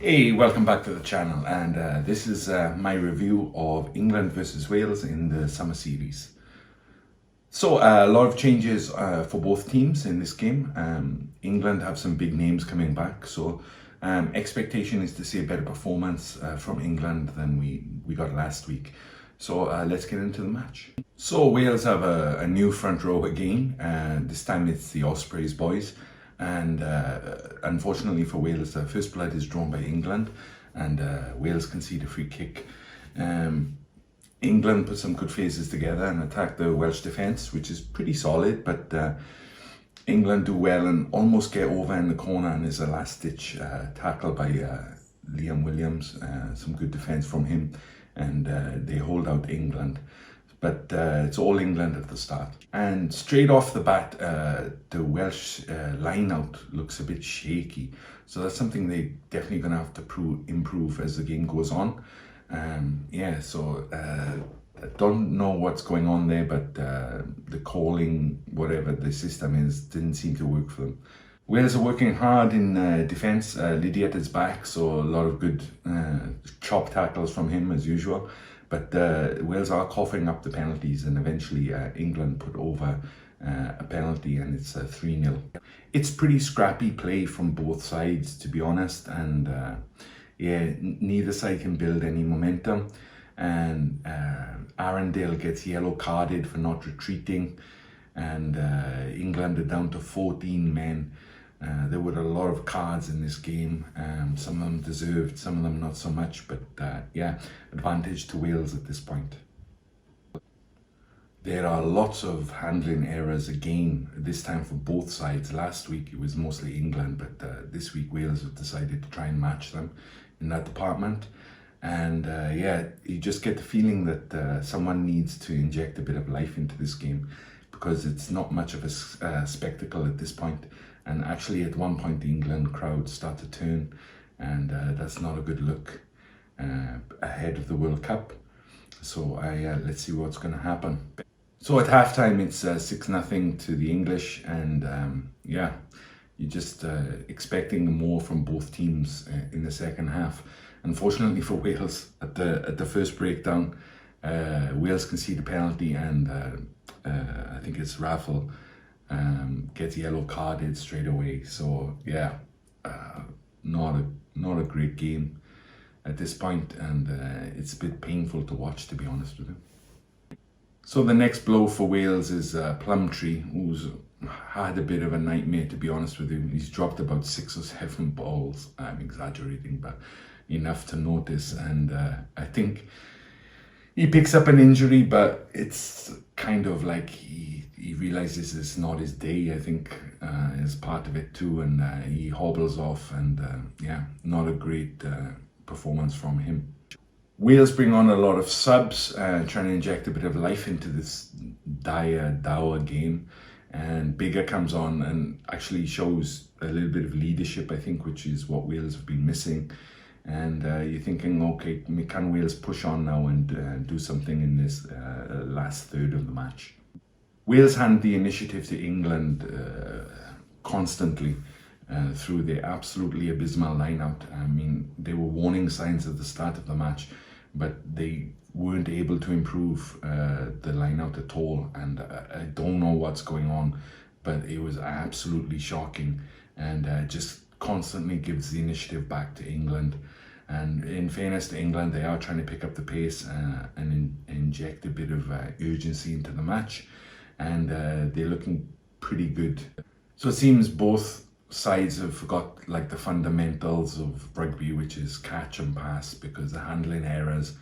Hey, welcome back to the channel, and this is my review of England versus Wales in the summer series. So a lot of changes for both teams in this game. England have some big names coming back, so expectation is to see a better performance from England than we got last week. So let's get into the match. So Wales have a new front row again. This time it's the Ospreys boys. And unfortunately for Wales, the first blood is drawn by England, and Wales concede a free kick. England put some good phases together and attacked the Welsh defence, which is pretty solid, but England do well and almost get over in the corner, and there's a last-ditch tackle by Liam Williams, some good defence from him, and they hold out England. But it's all England at the start. And straight off the bat, the Welsh line-out looks a bit shaky. So that's something they're definitely going to have to improve as the game goes on. I don't know what's going on there, but the calling, whatever the system is, didn't seem to work for them. Wales are working hard in defence. Lydiate is back, so a lot of good chop tackles from him as usual. But Wales are coughing up the penalties, and eventually England put over a penalty, and it's 3-0. It's pretty scrappy play from both sides, to be honest, and neither side can build any momentum. And Arundel gets yellow carded for not retreating, and England are down to 14 men. There were a lot of cards in this game. Some of them deserved, some of them not so much, but advantage to Wales at this point. There are lots of handling errors again, this time for both sides. Last week it was mostly England, but this week Wales have decided to try and match them in that department. And you just get the feeling that someone needs to inject a bit of life into this game, because it's not much of a spectacle at this point. And actually at one point the England crowd start to turn, and that's not a good look ahead of the World Cup. So let's see what's going to happen. So at halftime it's 6-0 to the English, and you're just expecting more from both teams in the second half. Unfortunately for Wales, at the first breakdown, Wales concede a penalty, and I think it's Raffle gets yellow carded straight away. So not a great game at this point, and it's a bit painful to watch, to be honest with you. So the next blow for Wales is Plumtree, who's had a bit of a nightmare, to be honest with you. He's dropped about 6 or 7 balls. I'm exaggerating, but enough to notice, and I think he picks up an injury, but it's kind of like he realizes it's not his day, I think, is part of it too, and he hobbles off, and not a great performance from him. Wales bring on a lot of subs, trying to inject a bit of life into this dour game, and Bigger comes on and actually shows a little bit of leadership, I think, which is what Wales have been missing. And you're thinking, okay, can Wales push on now and do something in this last third of the match? Wales hand the initiative to England constantly through their absolutely abysmal line-out. I mean, there were warning signs at the start of the match, but they weren't able to improve the line-out at all. And I don't know what's going on, but it was absolutely shocking, and just constantly gives the initiative back to England. And in fairness to England, they are trying to pick up the pace and inject a bit of urgency into the match, and they're looking pretty good. So it seems both sides have forgot like the fundamentals of rugby, which is catch and pass, because the handling errors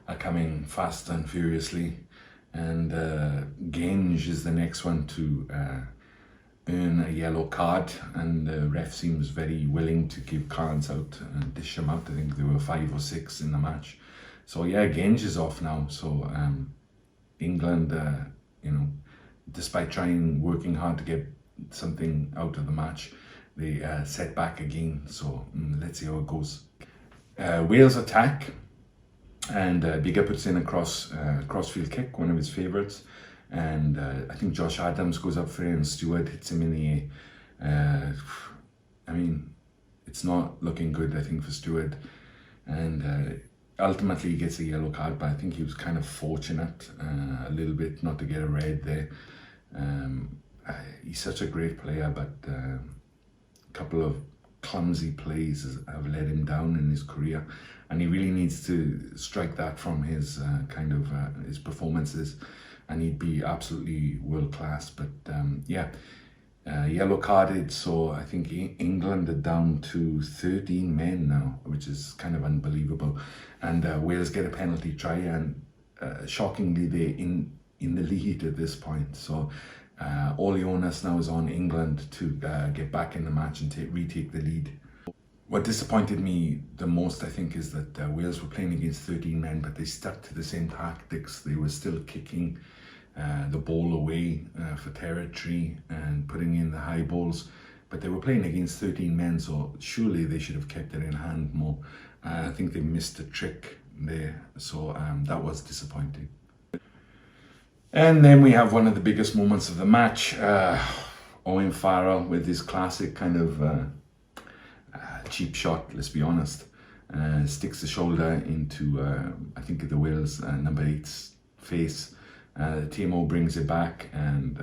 are coming fast and furiously. And Genge is the next one to earn a yellow card, and the ref seems very willing to give cards out and dish them out. I think there were 5 or 6 in the match. So Genge is off now. So England, despite working hard to get something out of the match, they set back again. So let's see how it goes. Wales attack, and Bigger puts in a crossfield kick, one of his favourites. And I think Josh Adams goes up for it, and Stewart hits him in the air. I mean, it's not looking good, I think, for Stewart. And ultimately he gets a yellow card, but I think he was kind of fortunate a little bit not to get a red there. He's such a great player, but a couple of clumsy plays have let him down in his career, and he really needs to strike that from his his performances, and he'd be absolutely world class. But yellow carded, so I think England are down to 13 men now, which is kind of unbelievable. And Wales get a penalty try, and shockingly they're in the lead at this point. So all the onus now is on England to get back in the match and retake the lead. What disappointed me the most, I think, is that Wales were playing against 13 men, but they stuck to the same tactics. They were still kicking the ball away for territory and putting in the high balls, but they were playing against 13 men, so surely they should have kept it in hand more. I think they missed a trick there, so that was disappointing. And then we have one of the biggest moments of the match. Owen Farrell with his classic kind of cheap shot, let's be honest. Sticks the shoulder into, I think, the Wales number 8's face. Timo brings it back, and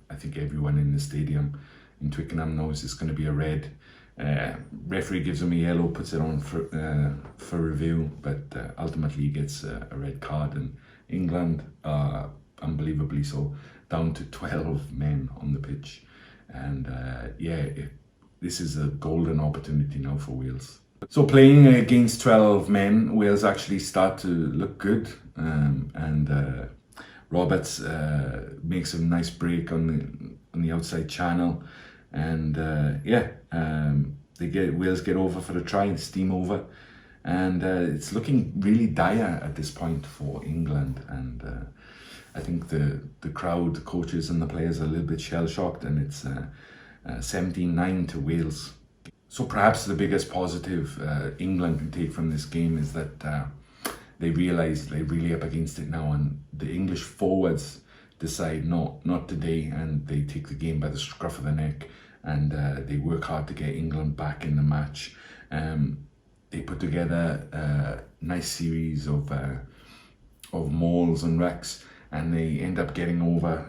I think everyone in the stadium in Twickenham knows it's going to be a red. Referee gives him a yellow, puts it on for review, but ultimately he gets a red card, and England, unbelievably so, down to 12 men on the pitch. And this is a golden opportunity now for Wales. So playing against 12 men, Wales actually start to look good, and Roberts makes a nice break on the outside channel, and Wales get over for the try and steam over, and it's looking really dire at this point for England. And I think the crowd, the coaches and the players are a little bit shell-shocked, and it's 17-9 to Wales. So perhaps the biggest positive England can take from this game is that they realise they're really up against it now, and the English forwards decide no, not today, and they take the game by the scruff of the neck, and they work hard to get England back in the match. They put together a nice series of mauls and wrecks, and they end up getting over,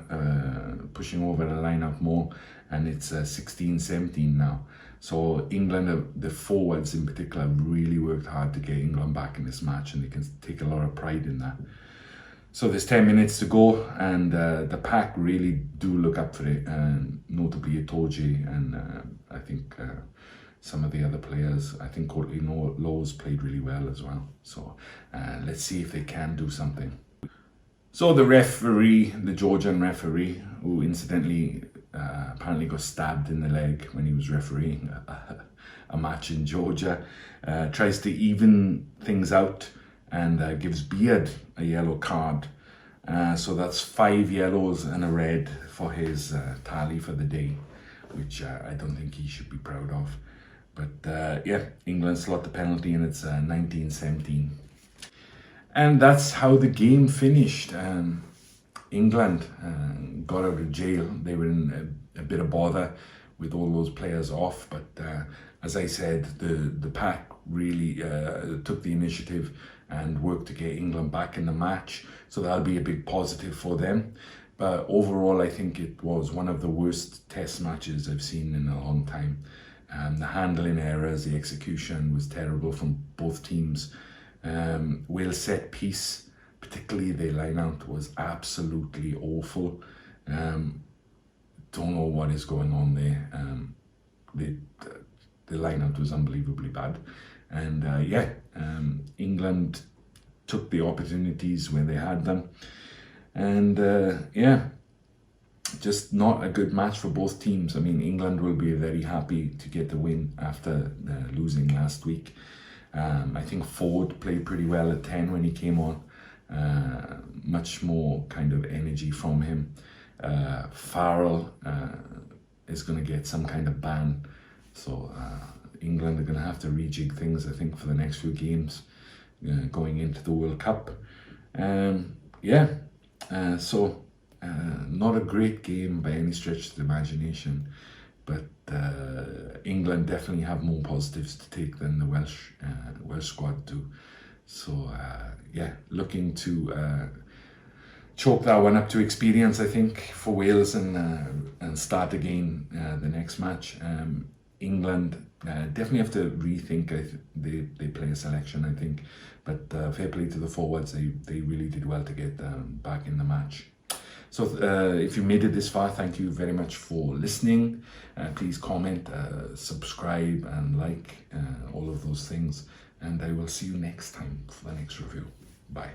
pushing over the line out more, and it's 16-17 now. So England, the forwards in particular, really worked hard to get England back in this match, and they can take a lot of pride in that. So there's 10 minutes to go, and the pack really do look up for it, notably Itoje, and I think some of the other players. I think Courtney Lowe's played really well as well. So let's see if they can do something. So the referee, the Georgian referee, who incidentally apparently got stabbed in the leg when he was refereeing a match in Georgia, tries to even things out and gives Beard a yellow card. So that's 5 yellows and a red for his tally for the day, which I don't think he should be proud of. But England slot the penalty, and it's 19-17. And that's how the game finished. England got out of jail. They were in a bit of bother with all those players off, but as I said, the pack really took the initiative and worked to get England back in the match, so that'll be a big positive for them. But overall, I think it was one of the worst test matches I've seen in a long time. The handling errors, the execution was terrible from both teams. Wales set piece, particularly their line-out, was absolutely awful. Don't know what is going on there. The line-out was unbelievably bad. And England took the opportunities where they had them. And just not a good match for both teams. I mean, England will be very happy to get the win after losing last week. I think Ford played pretty well at 10 when he came on. Much more kind of energy from him. Farrell is going to get some kind of ban. So England are going to have to rejig things, I think, for the next few games going into the World Cup. So not a great game by any stretch of the imagination. but England definitely have more positives to take than the Welsh squad do. So yeah, looking to chalk that one up to experience, I think, for Wales, and start again the next match. England definitely have to rethink they player selection, I think, but fair play to the forwards. They really did well to get back in the match. So if you made it this far, thank you very much for listening. Please comment, subscribe and like, all of those things. And I will see you next time for the next review. Bye.